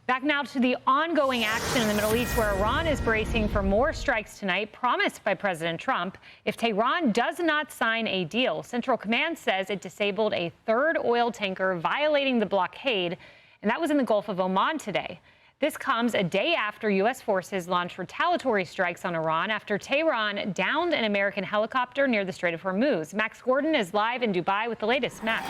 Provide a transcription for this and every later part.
Back now to the ongoing action in the Middle East, where Iran is bracing for more strikes tonight, promised by President Trump. If Tehran does not sign a deal, Central Command says it disabled a third oil tanker violating the blockade, and that was in the Gulf of Oman today. This comes a day after U.S. forces launched retaliatory strikes on Iran after Tehran downed an American helicopter near the Strait of Hormuz. Max Gordon is live in Dubai with the latest. Max.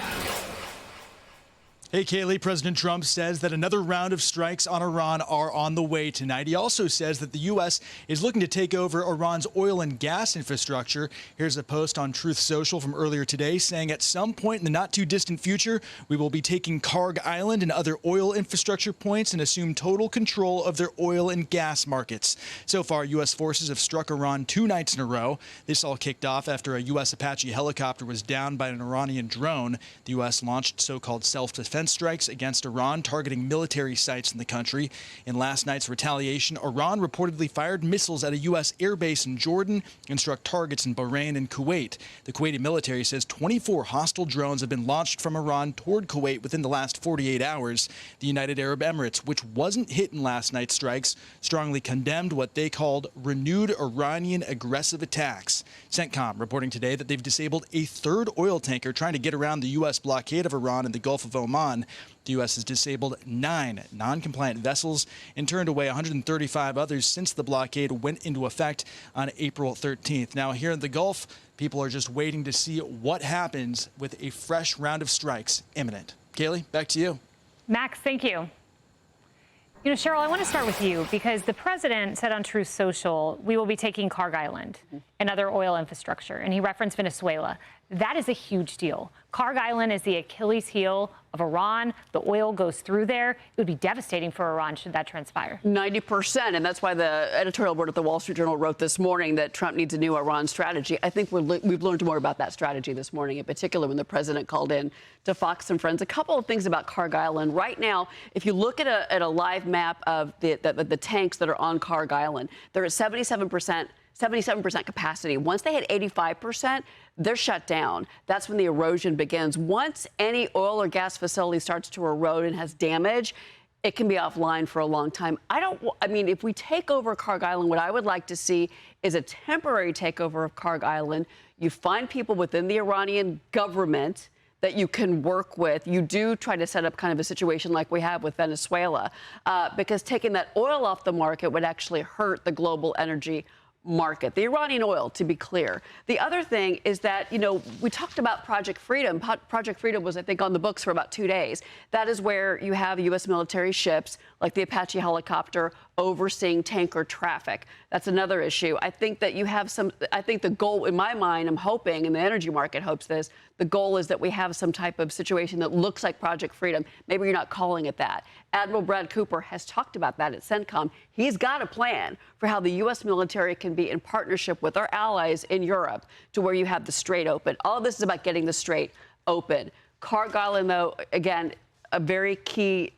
Hey, Kaylee, President Trump says that another round of strikes on Iran are on the way tonight. He also says that the U.S. is looking to take over Iran's oil and gas infrastructure. Here's a post on Truth Social from earlier today saying at some point in the not-too-distant future, we will be taking Kharg Island and other oil infrastructure points and assume total control of their oil and gas markets. So far, U.S. forces have struck Iran 2 nights in a row. This all kicked off after a U.S. Apache helicopter was downed by an Iranian drone. The U.S. launched so-called self-defense strikes against Iran, targeting military sites in the country. In last night's retaliation, Iran reportedly fired missiles at a U.S. airbase in Jordan and struck targets in Bahrain and Kuwait. The Kuwaiti military says 24 hostile drones have been launched from Iran toward Kuwait within the last 48 hours. The United Arab Emirates, which wasn't hit in last night's strikes, strongly condemned what they called renewed Iranian aggressive attacks. CENTCOM reporting today that they've disabled a third oil tanker trying to get around the U.S. blockade of Iran in the Gulf of Oman. The U.S. has disabled 9 non-compliant vessels and turned away 135 others since the blockade went into effect on April 13th. Now, here in the Gulf, people are just waiting to see what happens with a fresh round of strikes imminent. Kaylee, back to you. Max, thank you. You know, Cheryl, I want to start with you because the president said on Truth Social, we will be taking Kharg Island and other oil infrastructure, and he referenced Venezuela. That is a huge deal. Kharg Island is the Achilles heel of Iran. The oil goes through there. It would be devastating for Iran should that transpire. 90%. And that's why the editorial board at the Wall Street Journal wrote this morning that Trump needs a new Iran strategy. I think we've learned more about that strategy this morning, in particular when the president called in to Fox and Friends. A couple of things about Kharg Island. Right now, if you look at a live map of the tanks that are on Kharg Island, they're at 77% capacity. Once they hit 85%, they're shut down. That's when the erosion begins. Once any oil or gas facility starts to erode and has damage, it can be offline for a long time. I mean, if we take over Kharg Island, what I would like to see is a temporary takeover of Kharg Island. You find people within the Iranian government that you can work with. You do try to set up kind of a situation like we have with Venezuela, because taking that oil off the market would actually hurt the global energy market, the Iranian oil, to be clear. The other thing is that, you know, we talked about Project Freedom. Project Freedom was, I think, on the books for about 2 days. That is where you have U.S. military ships like the Apache helicopter overseeing tanker traffic. That's another issue. I think that you have I think the goal, in my mind, I'm hoping, and the energy market hopes this, the goal is that we have some type of situation that looks like Project Freedom. Maybe you're not calling it that. Admiral Brad Cooper has talked about that at CENTCOM. He's got a plan for how the U.S. military can be in partnership with our allies in Europe to where you have the Strait open. All of this is about getting the Strait open. Kharg Island, though, again, a very key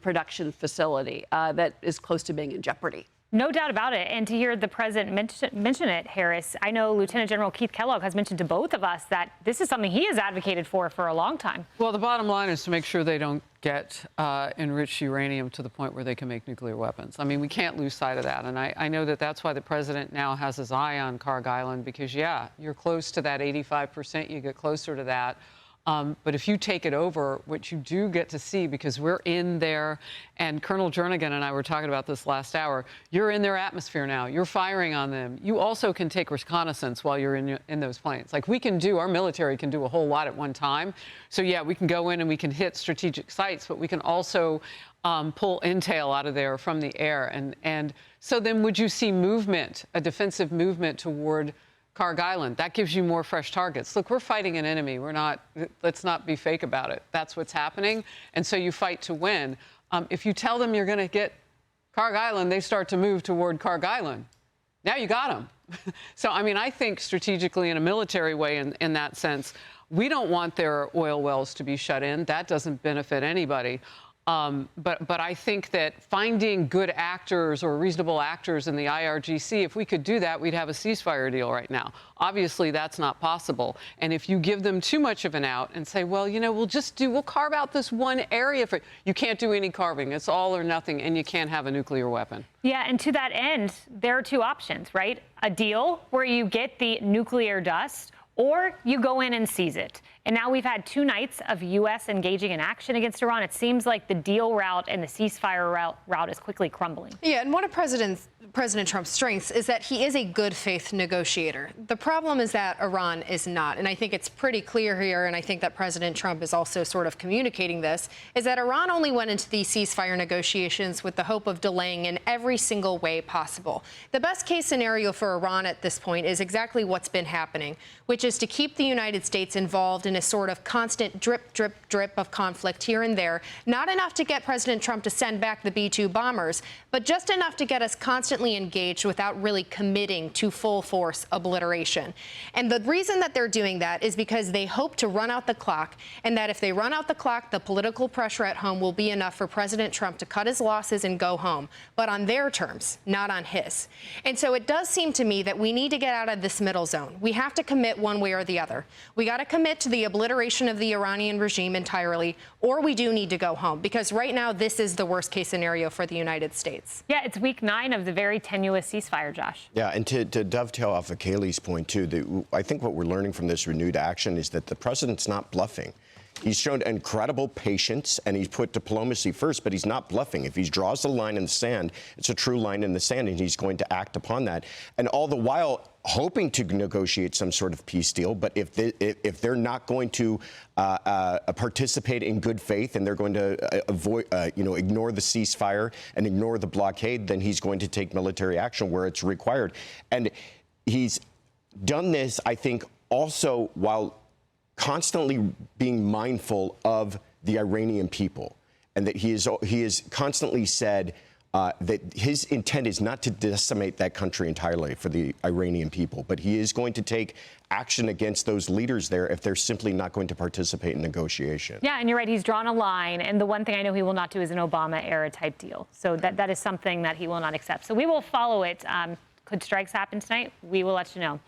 production facility that is close to being in jeopardy. No doubt about it. And to hear the president mention it, Harris, I know Lieutenant General Keith Kellogg has mentioned to both of us that this is something he has advocated for a long time. Well, the bottom line is to make sure they don't get enriched uranium to the point where they can make nuclear weapons. I mean, we can't lose sight of that. And I know that that's why the president now has his eye on Kharg Island, because, yeah, you're close to that 85%. You get closer to that. But if you take it over, what you do get to see, because we're in there, and Colonel Jernigan and I were talking about this last hour, you're in their atmosphere now. You're firing on them. You also can take reconnaissance while you're in those planes. Like our military can do a whole lot at one time. So, yeah, we can go in and we can hit strategic sites, but we can also pull intel out of there from the air. And so then would you see movement, a defensive movement toward Kharg Island? That gives you more fresh targets. Look, we're fighting an enemy. Let's not be fake about it. That's what's happening. And so you fight to win. If you tell them you're going to get Kharg Island, they start to move toward Kharg Island. Now you got them. So, I mean, I think strategically in a military way in that sense, we don't want their oil wells to be shut in. That doesn't benefit anybody. But I think that finding good actors or reasonable actors in the IRGC, if we could do that, we'd have a ceasefire deal right now. Obviously, that's not possible. And if you give them too much of an out and say, well, you know, we'll carve out this one area for you can't do any carving. It's all or nothing, and you can't have a nuclear weapon. Yeah, and to that end, there are two options, right? A deal where you get the nuclear dust, or you go in and seize it. And now we've had 2 nights of U.S. engaging in action against Iran. It seems like the deal route and the ceasefire route is quickly crumbling. Yeah, and one of President Trump's strengths is that he is a good faith negotiator. The problem is that Iran is not. And I think it's pretty clear here, and I think that President Trump is also sort of communicating this, is that Iran only went into these ceasefire negotiations with the hope of delaying in every single way possible. The best case scenario for Iran at this point is exactly what's been happening, which is to keep the United States involved in a sort of constant drip, drip, drip of conflict here and there. Not enough to get President Trump to send back the B-2 bombers, but just enough to get us constantly engaged without really committing to full force obliteration. And the reason that they're doing that is because they hope to run out the clock, and that if they run out the clock, the political pressure at home will be enough for President Trump to cut his losses and go home, but on their terms, not on his. And so it does seem to me that we need to get out of this middle zone. We have to commit one way or the other. We got to commit to the obliteration of the Iranian regime entirely, or we do need to go home, because right now this is the worst case scenario for the United States. Yeah, it's week 9 of the very tenuous ceasefire, Josh. Yeah, and to dovetail off of Kaylee's point, too, I think what we're learning from this renewed action is that the president's not bluffing. He's shown incredible patience, and he's put diplomacy first, but he's not bluffing. If he draws a line in the sand, it's a true line in the sand, and he's going to act upon that. And all the while hoping to negotiate some sort of peace deal, but if they're not going to participate in good faith and they're going to ignore the ceasefire and ignore the blockade, then he's going to take military action where it's required. And he's done this, I think, also while constantly being mindful of the Iranian people, and that he has constantly said that his intent is not to decimate that country entirely for the Iranian people, but he is going to take action against those leaders there if they're simply not going to participate in negotiation. Yeah, and you're right. He's drawn a line. And the one thing I know he will not do is an Obama-era type deal. So that is something that he will not accept. So we will follow it. Could strikes happen tonight? We will let you know.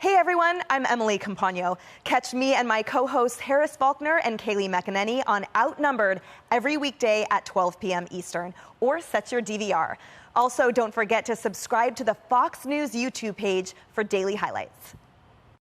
Hey everyone, I'm Emily Campagno. Catch me and my co-hosts Harris Faulkner and Kaylee McEnany on Outnumbered every weekday at 12 p.m. Eastern, or set your DVR. Also, don't forget to subscribe to the Fox News YouTube page for daily highlights.